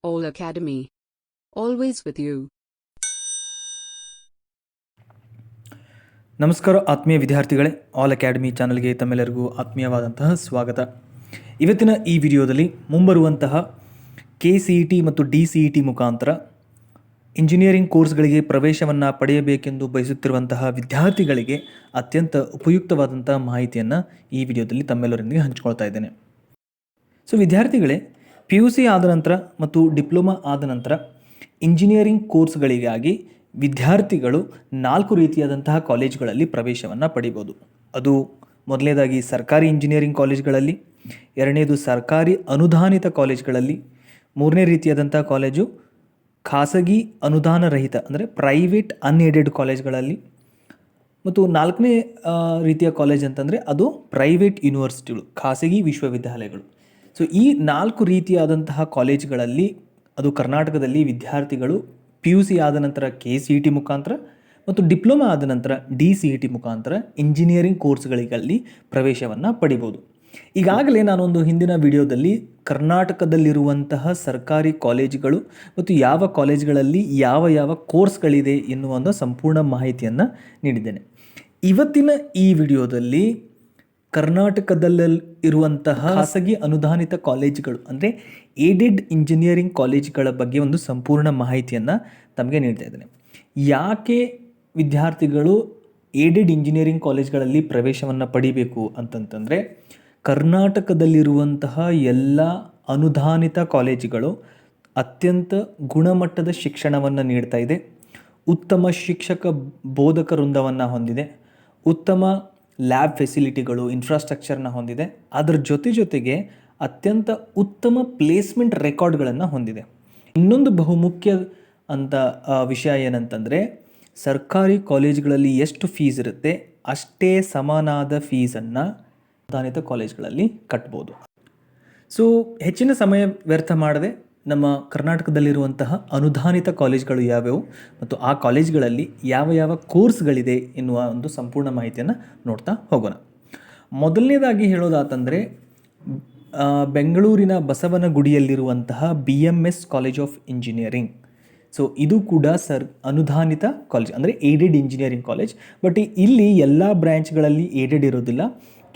All Academy. Always with you. ನಮಸ್ಕಾರ ಆತ್ಮೀಯ ವಿದ್ಯಾರ್ಥಿಗಳೇ, ಆಲ್ ಅಕಾಡೆಮಿ ಚಾನಲ್ಗೆ ತಮ್ಮೆಲ್ಲರಿಗೂ ಆತ್ಮೀಯವಾದಂತಹ ಸ್ವಾಗತ. ಇವತ್ತಿನ ಈ ವಿಡಿಯೋದಲ್ಲಿ ಮುಂಬರುವಂತಹ KCET ಮತ್ತು DCET ಮುಖಾಂತರ ಇಂಜಿನಿಯರಿಂಗ್ ಕೋರ್ಸ್ಗಳಿಗೆ ಪ್ರವೇಶವನ್ನು ಪಡೆಯಬೇಕೆಂದು ಬಯಸುತ್ತಿರುವಂತಹ ವಿದ್ಯಾರ್ಥಿಗಳಿಗೆ ಅತ್ಯಂತ ಉಪಯುಕ್ತವಾದಂಥ ಮಾಹಿತಿಯನ್ನು ಈ ವಿಡಿಯೋದಲ್ಲಿ ತಮ್ಮೆಲ್ಲರೊಂದಿಗೆ ಹಂಚಿಕೊಳ್ತಾ ಇದ್ದೇನೆ. ಸೊ ವಿದ್ಯಾರ್ಥಿಗಳೇ, PUC ಆದ ನಂತರ ಮತ್ತು ಡಿಪ್ಲೊಮಾ ಆದ ನಂತರ ಇಂಜಿನಿಯರಿಂಗ್ ಕೋರ್ಸ್ಗಳಿಗಾಗಿ ವಿದ್ಯಾರ್ಥಿಗಳು 4 ರೀತಿಯಾದಂತಹ ಕಾಲೇಜುಗಳಲ್ಲಿ ಪ್ರವೇಶವನ್ನು ಪಡಿಬೋದು. ಅದು ಮೊದಲನೇದಾಗಿ ಸರ್ಕಾರಿ ಇಂಜಿನಿಯರಿಂಗ್ ಕಾಲೇಜ್ಗಳಲ್ಲಿ, ಎರಡನೇದು ಸರ್ಕಾರಿ ಅನುದಾನಿತ ಕಾಲೇಜ್ಗಳಲ್ಲಿ, ಮೂರನೇ ರೀತಿಯಾದಂಥ ಕಾಲೇಜು ಖಾಸಗಿ ಅನುದಾನ ರಹಿತ ಅಂದರೆ ಪ್ರೈವೇಟ್ ಅನ್ಏಡೆಡ್ ಕಾಲೇಜ್ಗಳಲ್ಲಿ, ಮತ್ತು ನಾಲ್ಕನೇ ರೀತಿಯ ಕಾಲೇಜ್ ಅಂತಂದರೆ ಅದು ಪ್ರೈವೇಟ್ ಯೂನಿವರ್ಸಿಟಿಗಳು, ಖಾಸಗಿ ವಿಶ್ವವಿದ್ಯಾಲಯಗಳು. ಸೊ ಈ 4 ರೀತಿಯಾದಂತಹ ಕಾಲೇಜ್ಗಳಲ್ಲಿ ಅದು ಕರ್ನಾಟಕದಲ್ಲಿ ವಿದ್ಯಾರ್ಥಿಗಳು PUC ಆದ ನಂತರ KCET ಮುಖಾಂತರ ಮತ್ತು ಡಿಪ್ಲೊಮಾ ಆದ ನಂತರ DCET ಮುಖಾಂತರ ಇಂಜಿನಿಯರಿಂಗ್ ಕೋರ್ಸ್ಗಳಿಗಲ್ಲಿ ಪ್ರವೇಶವನ್ನು ಪಡಿಬೋದು. ಈಗಾಗಲೇ ನಾನೊಂದು ಹಿಂದಿನ ವಿಡಿಯೋದಲ್ಲಿ ಕರ್ನಾಟಕದಲ್ಲಿರುವಂತಹ ಸರ್ಕಾರಿ ಕಾಲೇಜುಗಳು ಮತ್ತು ಯಾವ ಕಾಲೇಜುಗಳಲ್ಲಿ ಯಾವ ಕೋರ್ಸ್ಗಳಿದೆ ಎನ್ನುವ ಒಂದು ಸಂಪೂರ್ಣ ಮಾಹಿತಿಯನ್ನು ನೀಡಿದ್ದೇನೆ. ಇವತ್ತಿನ ಈ ವಿಡಿಯೋದಲ್ಲಿ ಕರ್ನಾಟಕದಲ್ಲಿರುವಂತಹ ಖಾಸಗಿ ಅನುದಾನಿತ ಕಾಲೇಜುಗಳು ಅಂದರೆ ಏಡೆಡ್ ಇಂಜಿನಿಯರಿಂಗ್ ಕಾಲೇಜುಗಳ ಬಗ್ಗೆ ಒಂದು ಸಂಪೂರ್ಣ ಮಾಹಿತಿಯನ್ನು ತಮಗೆ ನೀಡ್ತಾ ಇದ್ದೇನೆ. ಯಾಕೆ ವಿದ್ಯಾರ್ಥಿಗಳು ಏಡೆಡ್ ಇಂಜಿನಿಯರಿಂಗ್ ಕಾಲೇಜ್ಗಳಲ್ಲಿ ಪ್ರವೇಶವನ್ನು ಪಡಿಬೇಕು ಅಂತಂತಂದರೆ, ಕರ್ನಾಟಕದಲ್ಲಿರುವಂತಹ ಎಲ್ಲ ಅನುದಾನಿತ ಕಾಲೇಜುಗಳು ಅತ್ಯಂತ ಗುಣಮಟ್ಟದ ಶಿಕ್ಷಣವನ್ನು ನೀಡ್ತಾ ಇದೆ, ಉತ್ತಮ ಶಿಕ್ಷಕ ಬೋಧಕ ವೃಂದವನ್ನು ಹೊಂದಿದೆ, ಉತ್ತಮ ಲ್ಯಾಬ್ ಫೆಸಿಲಿಟಿಗಳು, ಇನ್ಫ್ರಾಸ್ಟ್ರಕ್ಚರ್ನ ಹೊಂದಿದೆ, ಅದರ ಜೊತೆಗೆ ಅತ್ಯಂತ ಉತ್ತಮ ಪ್ಲೇಸ್ಮೆಂಟ್ ರೆಕಾರ್ಡ್ಗಳನ್ನು ಹೊಂದಿದೆ. ಇನ್ನೊಂದು ಬಹುಮುಖ್ಯ ಅಂತ ವಿಷಯ ಏನಂತಂದರೆ, ಸರ್ಕಾರಿ ಕಾಲೇಜುಗಳಲ್ಲಿ ಎಷ್ಟು ಫೀಸ್ ಇರುತ್ತೆ ಅಷ್ಟೇ ಸಮನಾದ ಫೀಸನ್ನು ಅನುದಾನಿತ ಕಾಲೇಜುಗಳಲ್ಲಿ ಕಟ್ಬೋದು. ಸೊ ಹೆಚ್ಚಿನ ಸಮಯ ವ್ಯರ್ಥ ಮಾಡದೆ ನಮ್ಮ ಕರ್ನಾಟಕದಲ್ಲಿರುವಂತಹ ಅನುದಾನಿತ ಕಾಲೇಜುಗಳು ಯಾವ್ಯಾವು ಮತ್ತು ಆ ಕಾಲೇಜುಗಳಲ್ಲಿ ಯಾವ ಕೋರ್ಸ್ಗಳಿದೆ ಎನ್ನುವ ಒಂದು ಸಂಪೂರ್ಣ ಮಾಹಿತಿಯನ್ನು ನೋಡ್ತಾ ಹೋಗೋಣ. ಮೊದಲನೇದಾಗಿ ಹೇಳೋದಾತಂದರೆ, ಬೆಂಗಳೂರಿನ ಬಸವನಗುಡಿಯಲ್ಲಿರುವಂತಹ BMS college of engineering. So ಇದು ಕೂಡ ಅನುದಾನಿತ ಕಾಲೇಜ್ ಅಂದರೆ ಏಡೆಡ್ ಇಂಜಿನಿಯರಿಂಗ್ ಕಾಲೇಜ್. ಬಟ್ ಇಲ್ಲಿ ಎಲ್ಲ ಬ್ರ್ಯಾಂಚ್ಗಳಲ್ಲಿ ಏಡೆಡ್ ಇರೋದಿಲ್ಲ,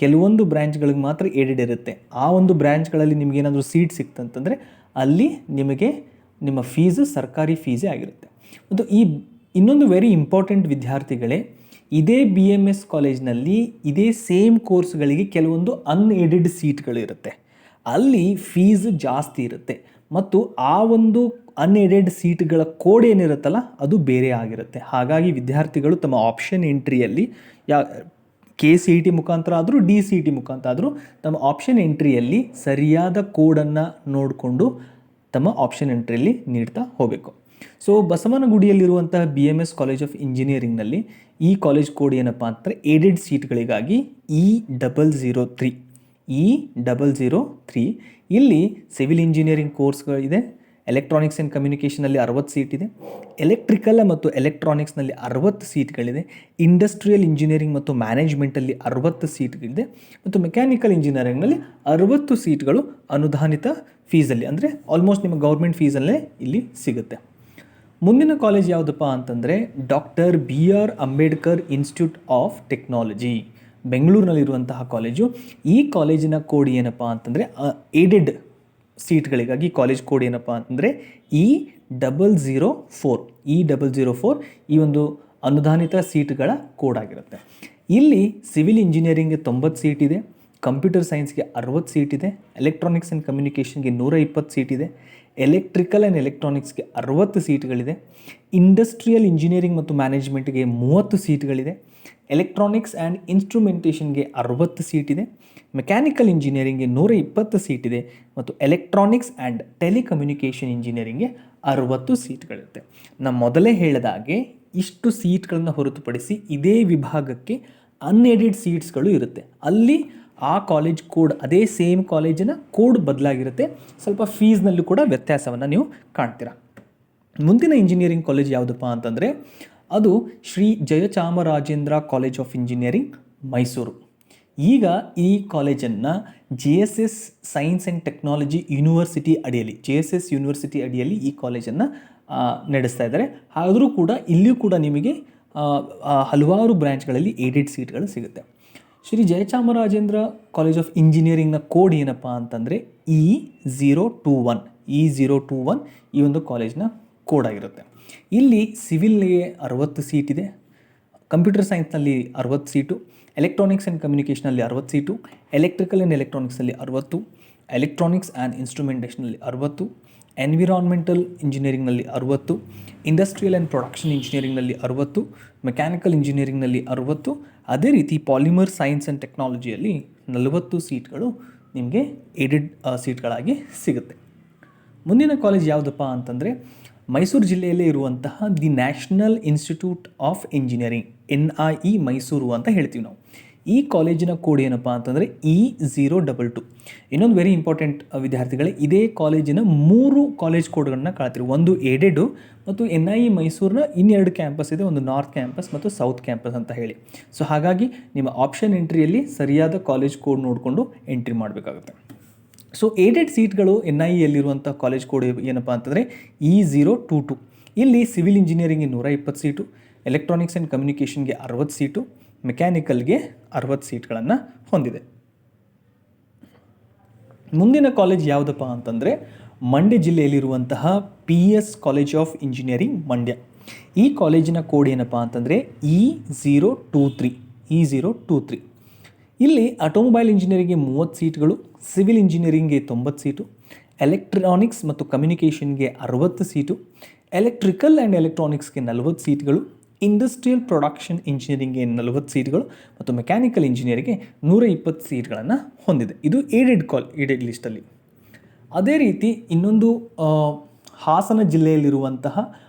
ಕೆಲವೊಂದು ಬ್ರ್ಯಾಂಚ್ಗಳಿಗೆ ಮಾತ್ರ ಏಡೆಡ್ ಇರುತ್ತೆ. ಆ ಒಂದು ಬ್ರ್ಯಾಂಚ್ಗಳಲ್ಲಿ ನಿಮಗೇನಾದರೂ ಸೀಟ್ ಸಿಕ್ತಂತಂದರೆ ಅಲ್ಲಿ ನಿಮಗೆ ನಿಮ್ಮ ಫೀಸು ಸರ್ಕಾರಿ ಫೀಸೇ ಆಗಿರುತ್ತೆ. ಮತ್ತು ಈ ಇನ್ನೊಂದು ವೆರಿ ಇಂಪಾರ್ಟೆಂಟ್ ವಿದ್ಯಾರ್ಥಿಗಳೇ, ಇದೇ BMS ಕಾಲೇಜ್ನಲ್ಲಿ ಇದೇ ಸೇಮ್ ಕೋರ್ಸ್ಗಳಿಗೆ ಕೆಲವೊಂದು ಅನ್ಏಡೆಡ್ ಸೀಟ್ಗಳು ಇರುತ್ತೆ, ಅಲ್ಲಿ ಫೀಸ್ ಜಾಸ್ತಿ ಇರುತ್ತೆ ಮತ್ತು ಆ ಒಂದು ಅನ್ಏಡೆಡ್ ಸೀಟ್ಗಳ ಕೋಡ್ ಏನಿರುತ್ತಲ್ಲ ಅದು ಬೇರೆ ಆಗಿರುತ್ತೆ. ಹಾಗಾಗಿ ವಿದ್ಯಾರ್ಥಿಗಳು ತಮ್ಮ ಆಪ್ಷನ್ ಎಂಟ್ರಿಯಲ್ಲಿ KCET ಮುಖಾಂತರ ಆದರೂ DCET ಮುಖಾಂತರ ಆದರೂ ತಮ್ಮ ಆಪ್ಷನ್ ಎಂಟ್ರಿಯಲ್ಲಿ ಸರಿಯಾದ ಕೋಡನ್ನು ನೋಡಿಕೊಂಡು ತಮ್ಮ ಆಪ್ಷನ್ ಎಂಟ್ರಿಯಲ್ಲಿ ನೀಡ್ತಾ ಹೋಗಬೇಕು. ಸೊ ಬಸವನಗುಡಿಯಲ್ಲಿರುವಂತಹ BMS ಕಾಲೇಜ್ ಆಫ್ ಇಂಜಿನಿಯರಿಂಗ್ನಲ್ಲಿ ಈ ಕಾಲೇಜ್ ಕೋಡ್ ಏನಪ್ಪ ಅಂತಂದರೆ ಏಡೆಡ್ ಸೀಟ್ಗಳಿಗಾಗಿ E003. ಇಲ್ಲಿ ಸಿವಿಲ್ ಇಂಜಿನಿಯರಿಂಗ್ ಕೋರ್ಸ್ಗಳಿದೆ, ಎಲೆಕ್ಟ್ರಾನಿಕ್ಸ್ ಆ್ಯಂಡ್ ಕಮ್ಯುನಿಕೇಷನಲ್ಲಿ 60 ಸೀಟ್ ಇದೆ, ಎಲೆಕ್ಟ್ರಿಕಲ್ ಮತ್ತು ಎಲೆಕ್ಟ್ರಾನಿಕ್ಸ್ನಲ್ಲಿ 60 ಸೀಟ್ಗಳಿದೆ, ಇಂಡಸ್ಟ್ರಿಯಲ್ ಇಂಜಿನಿಯರಿಂಗ್ ಮತ್ತು ಮ್ಯಾನೇಜ್ಮೆಂಟಲ್ಲಿ 60 ಸೀಟ್ಗಳಿದೆ ಮತ್ತು ಮೆಕ್ಯಾನಿಕಲ್ ಇಂಜಿನಿಯರಿಂಗ್ನಲ್ಲಿ 60 ಸೀಟ್ಗಳು ಅನುದಾನಿತ ಫೀಸಲ್ಲಿ ಅಂದರೆ ಆಲ್ಮೋಸ್ಟ್ ನಿಮ್ಮ ಗೌರ್ಮೆಂಟ್ ಫೀಸಲ್ಲೇ ಇಲ್ಲಿ ಸಿಗುತ್ತೆ. ಮುಂದಿನ ಕಾಲೇಜ್ ಯಾವುದಪ್ಪ ಅಂತಂದರೆ Dr. B.R. Ambedkar institute of technology, ಬೆಂಗಳೂರಿನಲ್ಲಿರುವಂತಹ ಕಾಲೇಜು. ಈ ಕಾಲೇಜಿನ ಕೋಡ್ ಏನಪ್ಪ ಅಂತಂದರೆ ಏಡೆಡ್ ಸೀಟ್ಗಳಿಗಾಗಿ ಕಾಲೇಜ್ ಕೋಡ್ ಏನಪ್ಪ ಅಂತಂದರೆ E004. ಈ ಒಂದು ಅನುದಾನಿತ ಸೀಟ್ಗಳ ಕೋಡ್ ಆಗಿರುತ್ತೆ. ಇಲ್ಲಿ ಸಿವಿಲ್ ಇಂಜಿನಿಯರಿಂಗ್ಗೆ 90 ಸೀಟ್ ಇದೆ, ಕಂಪ್ಯೂಟರ್ ಸೈನ್ಸ್ಗೆ 60 ಸೀಟ್ ಇದೆ, ಎಲೆಕ್ಟ್ರಾನಿಕ್ಸ್ ಆ್ಯಂಡ್ ಕಮ್ಯುನಿಕೇಷನ್ಗೆ 120 ಸೀಟ್ ಇದೆ, ಎಲೆಕ್ಟ್ರಿಕಲ್ ಆ್ಯಂಡ್ ಎಲೆಕ್ಟ್ರಾನಿಕ್ಸ್ಗೆ 60 ಸೀಟ್ಗಳಿದೆ, ಇಂಡಸ್ಟ್ರಿಯಲ್ ಇಂಜಿನಿಯರಿಂಗ್ ಮತ್ತು ಮ್ಯಾನೇಜ್ಮೆಂಟ್ಗೆ 30 ಸೀಟ್ಗಳಿದೆ, ಎಲೆಕ್ಟ್ರಾನಿಕ್ಸ್ ಆ್ಯಂಡ್ ಇನ್ಸ್ಟ್ರುಮೆಂಟೇಷನ್ಗೆ 60 ಸೀಟ್ ಇದೆ, ಮೆಕ್ಯಾನಿಕಲ್ ಇಂಜಿನಿಯರಿಂಗ್ಗೆ 120 ಸೀಟ್ ಇದೆ ಮತ್ತು ಎಲೆಕ್ಟ್ರಾನಿಕ್ಸ್ ಆ್ಯಂಡ್ ಟೆಲಿಕಮ್ಯುನಿಕೇಷನ್ ಇಂಜಿನಿಯರಿಂಗ್ಗೆ 60 ಸೀಟ್ಗಳಿರುತ್ತೆ. ನಾನು ಮೊದಲೇ ಹೇಳಿದಾಗೆ ಇಷ್ಟು ಸೀಟ್ಗಳನ್ನು ಹೊರತುಪಡಿಸಿ ಇದೇ ವಿಭಾಗಕ್ಕೆ ಅನ್ಏಡೆಡ್ ಸೀಟ್ಸ್ಗಳು ಇರುತ್ತೆ. ಅಲ್ಲಿ ಆ ಕಾಲೇಜ್ ಕೋಡ್ ಅದೇ ಸೇಮ್ ಕಾಲೇಜಿನ ಕೋಡ್ ಬದಲಾಗಿರುತ್ತೆ, ಸ್ವಲ್ಪ ಫೀಸ್ನಲ್ಲೂ ಕೂಡ ವ್ಯತ್ಯಾಸವನ್ನು ನೀವು ಕಾಣ್ತೀರಾ. ಮುಂದಿನ ಇಂಜಿನಿಯರಿಂಗ್ ಕಾಲೇಜ್ ಯಾವುದಪ್ಪ ಅಂತಂದರೆ ಅದು Shri Jayachamarajendra college of engineering Mysuru. ಈಗ ಈ ಕಾಲೇಜನ್ನು JSS science and technology university ಅಡಿಯಲ್ಲಿ JSS ಯೂನಿವರ್ಸಿಟಿ ಅಡಿಯಲ್ಲಿ ಈ ಕಾಲೇಜನ್ನು ನಡೆಸ್ತಾ ಇದ್ದಾರೆ. ಆದರೂ ಕೂಡ ಇಲ್ಲಿಯೂ ಕೂಡ ನಿಮಗೆ ಹಲವಾರು ಬ್ರ್ಯಾಂಚ್ಗಳಲ್ಲಿ ಏಡೆಡ್ ಸೀಟ್ಗಳು ಸಿಗುತ್ತೆ. ಶ್ರೀ ಜಯಚಾಮರಾಜೇಂದ್ರ ಕಾಲೇಜ್ ಆಫ್ ಇಂಜಿನಿಯರಿಂಗ್ನ ಕೋಡ್ ಏನಪ್ಪ ಅಂತಂದರೆ E021 ಈ ಒಂದು ಕಾಲೇಜ್ನ ಕೋಡ್ ಆಗಿರುತ್ತೆ. ಇಲ್ಲಿ ಸಿವಿಲ್ಗೆ 60 ಸೀಟ್ ಇದೆ, ಕಂಪ್ಯೂಟರ್ ಸೈನ್ಸ್ನಲ್ಲಿ 60 ಸೀಟು, ಎಲೆಕ್ಟ್ರಾನಿಕ್ಸ್ ಆ್ಯಂಡ್ ಕಮ್ಯುನಿಕೇಷನಲ್ಲಿ 60 ಸೀಟು, ಎಲೆಕ್ಟ್ರಿಕಲ್ ಆ್ಯಂಡ್ ಎಲೆಕ್ಟ್ರಾನಿಕ್ಸಲ್ಲಿ 60, ಎಲೆಕ್ಟ್ರಾನಿಕ್ಸ್ ಆ್ಯಂಡ್ ಇನ್ಸ್ಟ್ರುಮೆಂಟೇಷನಲ್ಲಿ 60, ಎನ್ವಿರಾನ್ಮೆಂಟಲ್ ಇಂಜಿನಿಯರಿಂಗ್ನಲ್ಲಿ 60, ಇಂಡಸ್ಟ್ರಿಯಲ್ ಆ್ಯಂಡ್ ಪ್ರೊಡಕ್ಷನ್ ಇಂಜಿನಿಯರಿಂಗ್ನಲ್ಲಿ 60, ಮೆಕ್ಯಾನಿಕಲ್ ಇಂಜಿನಿಯರಿಂಗ್ನಲ್ಲಿ 60, ಅದೇ ರೀತಿ ಪಾಲಿಮರ್ ಸೈನ್ಸ್ ಆ್ಯಂಡ್ ಟೆಕ್ನಾಲಜಿಯಲ್ಲಿ 40 ಸೀಟ್ಗಳು ನಿಮಗೆ ಏಡೆಡ್ ಸೀಟ್ಗಳಾಗಿ ಸಿಗುತ್ತೆ. ಮುಂದಿನ ಕಾಲೇಜ್ ಯಾವುದಪ್ಪ ಅಂತಂದರೆ ಮೈಸೂರು ಜಿಲ್ಲೆಯಲ್ಲೇ ಇರುವಂತಹ the national institute of engineering NIE Mysuru ಅಂತ ಹೇಳ್ತೀವಿ ನಾವು. ಈ ಕಾಲೇಜಿನ ಕೋಡ್ ಏನಪ್ಪ ಅಂತಂದರೆ E022. ಇನ್ನೊಂದು ವೆರಿ ಇಂಪಾರ್ಟೆಂಟ್ ವಿದ್ಯಾರ್ಥಿಗಳೇ, ಇದೇ ಕಾಲೇಜಿನ 3 ಕಾಲೇಜ್ ಕೋಡ್ಗಳನ್ನ ಕಾಳ್ತೀರಿ. ಒಂದು ಏಡೆಡು ಮತ್ತು NIE ಮೈಸೂರಿನ ಇನ್ನೆರಡು ಕ್ಯಾಂಪಸ್ ಇದೆ, ಒಂದು ನಾರ್ತ್ ಕ್ಯಾಂಪಸ್ ಮತ್ತು ಸೌತ್ ಕ್ಯಾಂಪಸ್ ಅಂತ ಹೇಳಿ. ಸೊ ಹಾಗಾಗಿ ನಿಮ್ಮ ಆಪ್ಷನ್ ಎಂಟ್ರಿಯಲ್ಲಿ ಸರಿಯಾದ ಕಾಲೇಜ್ ಕೋಡ್ ನೋಡಿಕೊಂಡು ಎಂಟ್ರಿ ಮಾಡಬೇಕಾಗುತ್ತೆ. ಸೊ ಏಡೆಡ್ ಸೀಟ್ಗಳು NIEಯಲ್ಲಿರುವಂಥ ಕಾಲೇಜ್ ಕೋಡ್ ಏನಪ್ಪ ಅಂತಂದರೆ E022. ಇಲ್ಲಿ ಸಿವಿಲ್ ಇಂಜಿನಿಯರಿಂಗ್ಗೆ 120 ಸೀಟು, ಎಲೆಕ್ಟ್ರಾನಿಕ್ಸ್ ಆ್ಯಂಡ್ ಕಮ್ಯುನಿಕೇಷನ್ಗೆ 60 ಸೀಟು, ಮೆಕ್ಯಾನಿಕಲ್ಗೆ 60 ಸೀಟ್ಗಳನ್ನು ಹೊಂದಿದೆ. ಮುಂದಿನ ಕಾಲೇಜ್ ಯಾವುದಪ್ಪ ಅಂತಂದರೆ ಮಂಡ್ಯ ಜಿಲ್ಲೆಯಲ್ಲಿರುವಂತಹ PS college of engineering Mandya. ಈ ಕಾಲೇಜಿನ ಕೋಡ್ ಏನಪ್ಪ ಅಂತಂದರೆ E023. ಇಲ್ಲಿ ಆಟೋಮೊಬೈಲ್ ಇಂಜಿನಿಯರಿಂಗ್ಗೆ 30 ಸೀಟ್ಗಳು, ಸಿವಿಲ್ ಇಂಜಿನಿಯರಿಂಗ್ಗೆ 90 ಸೀಟು, ಎಲೆಕ್ಟ್ರಾನಿಕ್ಸ್ ಮತ್ತು ಕಮ್ಯುನಿಕೇಷನ್ಗೆ 60 ಸೀಟು, ಎಲೆಕ್ಟ್ರಿಕಲ್ ಆ್ಯಂಡ್ ಎಲೆಕ್ಟ್ರಾನಿಕ್ಸ್ಗೆ 40 ಸೀಟ್ಗಳು, ಇಂಡಸ್ಟ್ರಿಯಲ್ ಪ್ರೊಡಕ್ಷನ್ ಇಂಜಿನಿಯರಿಂಗ್ಗೆ 40 ಸೀಟ್ಗಳು ಮತ್ತು ಮೆಕ್ಯಾನಿಕಲ್ ಇಂಜಿನಿಯರಿಂಗ್ಗೆ 120 ಸೀಟ್ಗಳನ್ನು ಹೊಂದಿದೆ. ಇದು ಏಡೆಡ್ ಲಿಸ್ಟಲ್ಲಿ. ಅದೇ ರೀತಿ ಇನ್ನೊಂದು ಹಾಸನ ಜಿಲ್ಲೆಯಲ್ಲಿರುವಂತಹ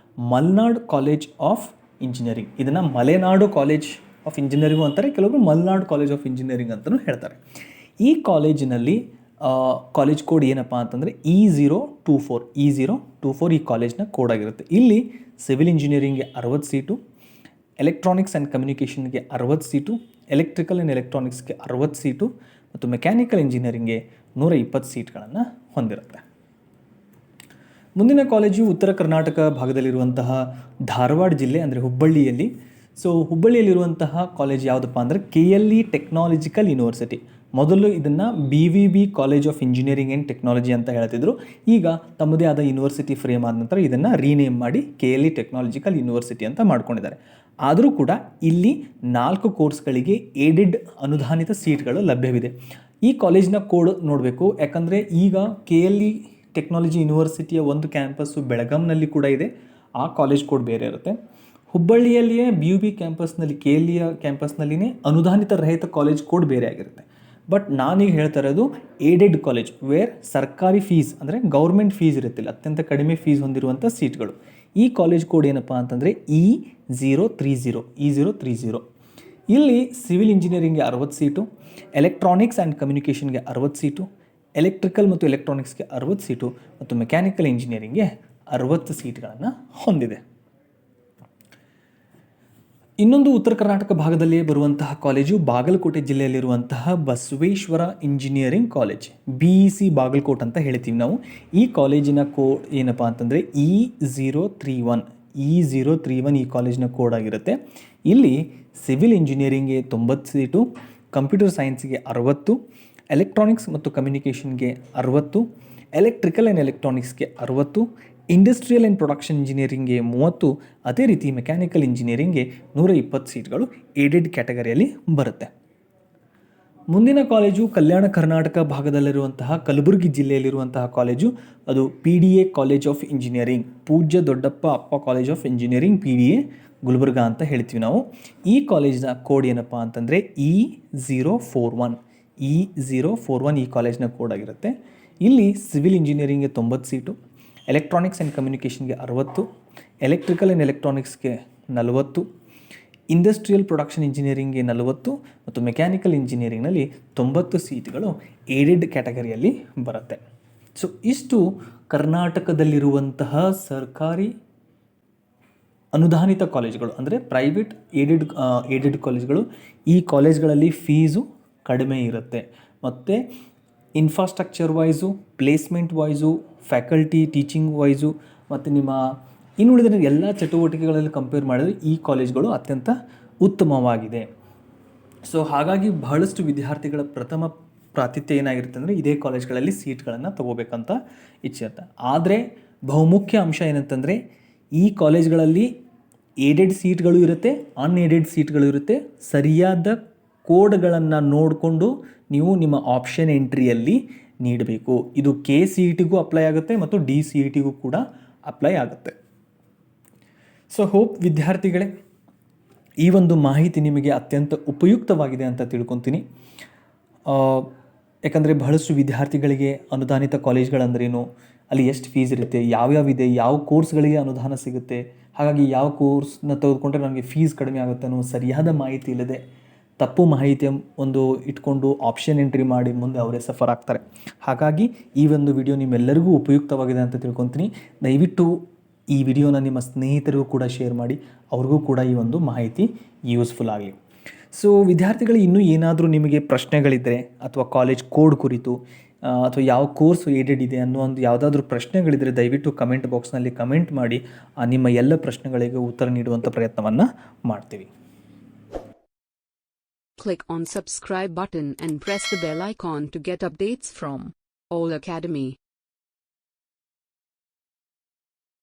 ಮಲ್ನಾಡ್ ಕಾಲೇಜ್ ಆಫ್ ಇಂಜಿನಿಯರಿಂಗ್, ಇದನ್ನು ಮಲೆನಾಡು ಕಾಲೇಜ್ ಆಫ್ ಇಂಜಿನಿಯರಿಂಗು ಅಂತಾರೆ, ಕೆಲವೊಬ್ಬರು ಮಲ್ನಾಡ್ ಕಾಲೇಜ್ ಆಫ್ ಇಂಜಿನಿಯರಿಂಗ್ ಅಂತಲೂ ಹೇಳ್ತಾರೆ. ಈ ಕಾಲೇಜಿನಲ್ಲಿ ಕಾಲೇಜ್ ಕೋಡ್ ಏನಪ್ಪ ಅಂತಂದರೆ E024 ಈ ಕಾಲೇಜ್ನ ಕೋಡ್ ಆಗಿರುತ್ತೆ. ಇಲ್ಲಿ ಸಿವಿಲ್ ಇಂಜಿನಿಯರಿಂಗ್ಗೆ 60 ಸೀಟು, ಎಲೆಕ್ಟ್ರಾನಿಕ್ಸ್ ಆ್ಯಂಡ್ ಕಮ್ಯುನಿಕೇಷನ್ಗೆ 60 ಸೀಟು, ಎಲೆಕ್ಟ್ರಿಕಲ್ ಆ್ಯಂಡ್ ಎಲೆಕ್ಟ್ರಾನಿಕ್ಸ್ಗೆ 60 ಸೀಟು ಮತ್ತು ಮೆಕ್ಯಾನಿಕಲ್ ಇಂಜಿನಿಯರಿಂಗ್ಗೆ 120 ಸೀಟ್ಗಳನ್ನು ಹೊಂದಿರುತ್ತೆ. ಮುಂದಿನ ಕಾಲೇಜು ಉತ್ತರ ಕರ್ನಾಟಕ ಭಾಗದಲ್ಲಿರುವಂತಹ ಧಾರವಾಡ ಜಿಲ್ಲೆ ಅಂದರೆ ಹುಬ್ಬಳ್ಳಿಯಲ್ಲಿ. ಸೊ ಹುಬ್ಬಳ್ಳಿಯಲ್ಲಿರುವಂತಹ ಕಾಲೇಜ್ ಯಾವುದಪ್ಪ ಅಂದರೆ KLE ಟೆಕ್ನಾಲಜಿಕಲ್ ಯೂನಿವರ್ಸಿಟಿ. ಮೊದಲು ಇದನ್ನು BVB college of engineering and technology ಅಂತ ಹೇಳ್ತಿದ್ರು. ಈಗ ತಮ್ಮದೇ ಆದ ಯೂನಿವರ್ಸಿಟಿ ಫ್ರೇಮ್ ಆದ ನಂತರ ಇದನ್ನು ರೀನೇಮ್ ಮಾಡಿ KLE ಟೆಕ್ನಾಲಜಿಕಲ್ ಯೂನಿವರ್ಸಿಟಿ ಅಂತ ಮಾಡ್ಕೊಂಡಿದ್ದಾರೆ. ಆದರೂ ಕೂಡ ಇಲ್ಲಿ 4 ಕೋರ್ಸ್ಗಳಿಗೆ ಏಡೆಡ್ ಅನುದಾನಿತ ಸೀಟ್ಗಳು ಲಭ್ಯವಿದೆ. ಈ ಕಾಲೇಜಿನ ಕೋಡ್ ನೋಡಬೇಕು, ಯಾಕಂದರೆ ಈಗ KLE ಟೆಕ್ನಾಲಜಿ ಯೂನಿವರ್ಸಿಟಿಯ ಒಂದು ಕ್ಯಾಂಪಸ್ಸು ಬೆಳಗಾಂನಲ್ಲಿ ಕೂಡ ಇದೆ, ಆ ಕಾಲೇಜ್ ಕೋಡ್ ಬೇರೆ ಇರುತ್ತೆ. ಹುಬ್ಬಳ್ಳಿಯಲ್ಲಿಯೇ BUB ಕ್ಯಾಂಪಸ್ನಲ್ಲಿ KLEಯ ಕ್ಯಾಂಪಸ್ನಲ್ಲಿಯೇ ಅನುದಾನಿತ ರಹಿತ ಕಾಲೇಜ್ ಕೋಡ್ ಬೇರೆ ಆಗಿರುತ್ತೆ. ಬಟ್ ನಾನೀಗ ಹೇಳ್ತಾ ಇರೋದು ಏಡೆಡ್ ಕಾಲೇಜ್, ವೇರ್ ಸರ್ಕಾರಿ ಫೀಸ್ ಅಂದರೆ ಗೌರ್ಮೆಂಟ್ ಫೀಸ್ ಇರುತ್ತಿಲ್ಲ, ಅತ್ಯಂತ ಕಡಿಮೆ ಫೀಸ್ ಹೊಂದಿರುವಂಥ ಸೀಟ್ಗಳು. ಈ ಕಾಲೇಜ್ ಕೋಡ್ ಏನಪ್ಪ ಅಂತಂದರೆ E030. ಇಲ್ಲಿ ಸಿವಿಲ್ ಇಂಜಿನಿಯರಿಂಗ್ಗೆ 60 ಸೀಟು, ಎಲೆಕ್ಟ್ರಾನಿಕ್ಸ್ ಆ್ಯಂಡ್ ಕಮ್ಯುನಿಕೇಷನ್ಗೆ 60 ಸೀಟು, ಎಲೆಕ್ಟ್ರಿಕಲ್ ಮತ್ತು ಎಲೆಕ್ಟ್ರಾನಿಕ್ಸ್ಗೆ 60 ಸೀಟು ಮತ್ತು ಮೆಕ್ಯಾನಿಕಲ್ ಇಂಜಿನಿಯರಿಂಗ್ಗೆ 60 ಸೀಟ್ಗಳನ್ನು ಹೊಂದಿದೆ. ಇನ್ನೊಂದು ಉತ್ತರ ಕರ್ನಾಟಕ ಭಾಗದಲ್ಲಿಯೇ ಬರುವಂತಹ ಕಾಲೇಜು ಬಾಗಲಕೋಟೆ ಜಿಲ್ಲೆಯಲ್ಲಿರುವಂತಹ Basaveshwara engineering college, BEC Bagalkot ಅಂತ ಹೇಳ್ತೀವಿ ನಾವು. ಈ ಕಾಲೇಜಿನ ಕೋಡ್ ಏನಪ್ಪ ಅಂತಂದರೆ E031 ಈ ಕಾಲೇಜಿನ ಕೋಡ್ ಆಗಿರುತ್ತೆ. ಇಲ್ಲಿ ಸಿವಿಲ್ ಇಂಜಿನಿಯರಿಂಗ್ಗೆ 90 ಸೀಟು, ಕಂಪ್ಯೂಟರ್ ಸೈನ್ಸ್ಗೆ 60, ಎಲೆಕ್ಟ್ರಾನಿಕ್ಸ್ ಮತ್ತು ಕಮ್ಯುನಿಕೇಷನ್ಗೆ 60, ಎಲೆಕ್ಟ್ರಿಕಲ್ ಆ್ಯಂಡ್ ಎಲೆಕ್ಟ್ರಾನಿಕ್ಸ್ಗೆ 60, ಇಂಡಸ್ಟ್ರಿಯಲ್ ಆ್ಯಂಡ್ ಪ್ರೊಡಕ್ಷನ್ ಇಂಜಿನಿಯರಿಂಗ್ಗೆ 30, ಅದೇ ರೀತಿ ಮೆಕ್ಯಾನಿಕಲ್ ಇಂಜಿನಿಯರಿಂಗ್ಗೆ 120 ಸೀಟ್ಗಳು ಏಡೆಡ್ ಕ್ಯಾಟಗರಿಯಲ್ಲಿ ಬರುತ್ತೆ. ಮುಂದಿನ ಕಾಲೇಜು ಕಲ್ಯಾಣ ಕರ್ನಾಟಕ ಭಾಗದಲ್ಲಿರುವಂತಹ ಕಲಬುರಗಿ ಜಿಲ್ಲೆಯಲ್ಲಿರುವಂತಹ ಕಾಲೇಜು, ಅದು PDA ಕಾಲೇಜ್ ಆಫ್ ಇಂಜಿನಿಯರಿಂಗ್, ಪೂಜ್ಯ ದೊಡ್ಡಪ್ಪ ಅಪ್ಪ college of engineering PDA Gulbarga ಅಂತ ಹೇಳ್ತೀವಿ ನಾವು. ಈ ಕಾಲೇಜಿನ ಕೋಡ್ ಏನಪ್ಪ ಅಂತಂದರೆ E041 ಈ ಕಾಲೇಜಿನ ಕೋಡ್ ಆಗಿರುತ್ತೆ. ಇಲ್ಲಿ ಸಿವಿಲ್ ಇಂಜಿನಿಯರಿಂಗ್ಗೆ 90 ಸೀಟು, ಎಲೆಕ್ಟ್ರಾನಿಕ್ಸ್ ಆ್ಯಂಡ್ ಕಮ್ಯುನಿಕೇಷನ್ಗೆ 60, ಎಲೆಕ್ಟ್ರಿಕಲ್ ಆ್ಯಂಡ್ ಎಲೆಕ್ಟ್ರಾನಿಕ್ಸ್ಗೆ 40, ಇಂಡಸ್ಟ್ರಿಯಲ್ ಪ್ರೊಡಕ್ಷನ್ ಇಂಜಿನಿಯರಿಂಗ್ಗೆ 40 ಮತ್ತು ಮೆಕ್ಯಾನಿಕಲ್ ಇಂಜಿನಿಯರಿಂಗ್ನಲ್ಲಿ 90 ಸೀಟ್ಗಳು ಏಡೆಡ್ ಕ್ಯಾಟಗರಿಯಲ್ಲಿ ಬರುತ್ತೆ. ಸೊ ಇಷ್ಟು ಕರ್ನಾಟಕದಲ್ಲಿರುವಂತಹ ಸರ್ಕಾರಿ ಅನುದಾನಿತ ಕಾಲೇಜುಗಳು ಅಂದರೆ ಪ್ರೈವೇಟ್ ಏಡೆಡ್ ಕಾಲೇಜುಗಳು. ಈ ಕಾಲೇಜ್ಗಳಲ್ಲಿ ಫೀಸು ಕಡಿಮೆ ಇರುತ್ತೆ. ಮತ್ತು infrastructure wise, placement wise, faculty teaching wise ಮತ್ತು ನಿಮ್ಮ ಇನ್ನುಳಿದ ಎಲ್ಲ ಚಟುವಟಿಕೆಗಳಲ್ಲಿ ಕಂಪೇರ್ ಮಾಡಿದರೆ ಈ ಕಾಲೇಜ್ಗಳು ಅತ್ಯಂತ ಉತ್ತಮವಾಗಿದೆ. ಸೊ ಹಾಗಾಗಿ ಬಹಳಷ್ಟು ವಿದ್ಯಾರ್ಥಿಗಳ ಪ್ರಥಮ ಪ್ರಾತಿಥ್ಯ ಏನಾಗಿರುತ್ತೆ ಅಂದರೆ ಇದೇ ಕಾಲೇಜ್ಗಳಲ್ಲಿ ಸೀಟ್ಗಳನ್ನು ತಗೋಬೇಕಂತ ಇಚ್ಛೆ ಇರುತ್ತೆ. ಆದರೆ ಬಹುಮುಖ್ಯ ಅಂಶ ಏನಂತಂದರೆ ಈ ಕಾಲೇಜ್ಗಳಲ್ಲಿ ಏಡೆಡ್ ಸೀಟ್ಗಳು ಇರುತ್ತೆ, ಅನ್ಏಡೆಡ್ ಸೀಟ್ಗಳು ಇರುತ್ತೆ. ಸರಿಯಾದ ಕೋಡ್ಗಳನ್ನು ನೋಡಿಕೊಂಡು ನೀವು ನಿಮ್ಮ ಆಪ್ಷನ್ ಎಂಟ್ರಿಯಲ್ಲಿ ನೀಡಬೇಕು. ಇದು KCETಗೂ ಅಪ್ಲೈ ಆಗುತ್ತೆ ಮತ್ತು DCETಗೂ ಕೂಡ ಅಪ್ಲೈ ಆಗುತ್ತೆ. ಸೊ ಹೋಪ್ ವಿದ್ಯಾರ್ಥಿಗಳೇ ಈ ಒಂದು ಮಾಹಿತಿ ನಿಮಗೆ ಅತ್ಯಂತ ಉಪಯುಕ್ತವಾಗಿದೆ ಅಂತ ತಿಳ್ಕೊತೀನಿ. ಯಾಕಂದರೆ ಬಹಳಷ್ಟು ವಿದ್ಯಾರ್ಥಿಗಳಿಗೆ ಅನುದಾನಿತ ಕಾಲೇಜ್ಗಳಂದ್ರೇನು, ಅಲ್ಲಿ ಎಷ್ಟು ಫೀಸ್ ಇರುತ್ತೆ, ಯಾವ್ಯಾವಿದೆ, ಯಾವ ಕೋರ್ಸ್ಗಳಿಗೆ ಅನುದಾನ ಸಿಗುತ್ತೆ, ಹಾಗಾಗಿ ಯಾವ ಕೋರ್ಸ್ನ ತೆಗೆದುಕೊಂಡ್ರೆ ನನಗೆ ಫೀಸ್ ಕಡಿಮೆ ಆಗುತ್ತೆ ಅನ್ನೋ ಸರಿಯಾದ ಮಾಹಿತಿ ಇಲ್ಲದೆ ತಪ್ಪು ಮಾಹಿತಿಯ ಒಂದು ಇಟ್ಕೊಂಡು ಆಪ್ಷನ್ ಎಂಟ್ರಿ ಮಾಡಿ ಮುಂದೆ ಅವರೇ ಸಫರ್ ಆಗ್ತಾರೆ. ಹಾಗಾಗಿ ಈ ಒಂದು ವಿಡಿಯೋ ನಿಮ್ಮೆಲ್ಲರಿಗೂ ಉಪಯುಕ್ತವಾಗಿದೆ ಅಂತ ತಿಳ್ಕೊತೀನಿ. ದಯವಿಟ್ಟು ಈ ವಿಡಿಯೋನ ನಿಮ್ಮ ಸ್ನೇಹಿತರಿಗೂ ಕೂಡ ಶೇರ್ ಮಾಡಿ, ಅವ್ರಿಗೂ ಕೂಡ ಈ ಒಂದು ಮಾಹಿತಿ ಯೂಸ್ಫುಲ್ ಆಗಲಿ. ಸೊ ವಿದ್ಯಾರ್ಥಿಗಳು ಇನ್ನೂ ಏನಾದರೂ ನಿಮಗೆ ಪ್ರಶ್ನೆಗಳಿದ್ದರೆ ಅಥವಾ ಕಾಲೇಜ್ ಕೋಡ್ ಕುರಿತು ಅಥವಾ ಯಾವ ಕೋರ್ಸ್ ಏಡೆಡ್ ಇದೆ ಅನ್ನೋ ಒಂದು ಯಾವುದಾದ್ರೂ ಪ್ರಶ್ನೆಗಳಿದ್ದರೆ ದಯವಿಟ್ಟು ಕಮೆಂಟ್ ಬಾಕ್ಸ್ನಲ್ಲಿ ಕಮೆಂಟ್ ಮಾಡಿ ನಿಮ್ಮ ಎಲ್ಲ ಪ್ರಶ್ನೆಗಳಿಗೆ ಉತ್ತರ ನೀಡುವಂಥ ಪ್ರಯತ್ನವನ್ನು ಮಾಡ್ತೀವಿ. Click on subscribe button and press the bell icon to get updates from All Academy.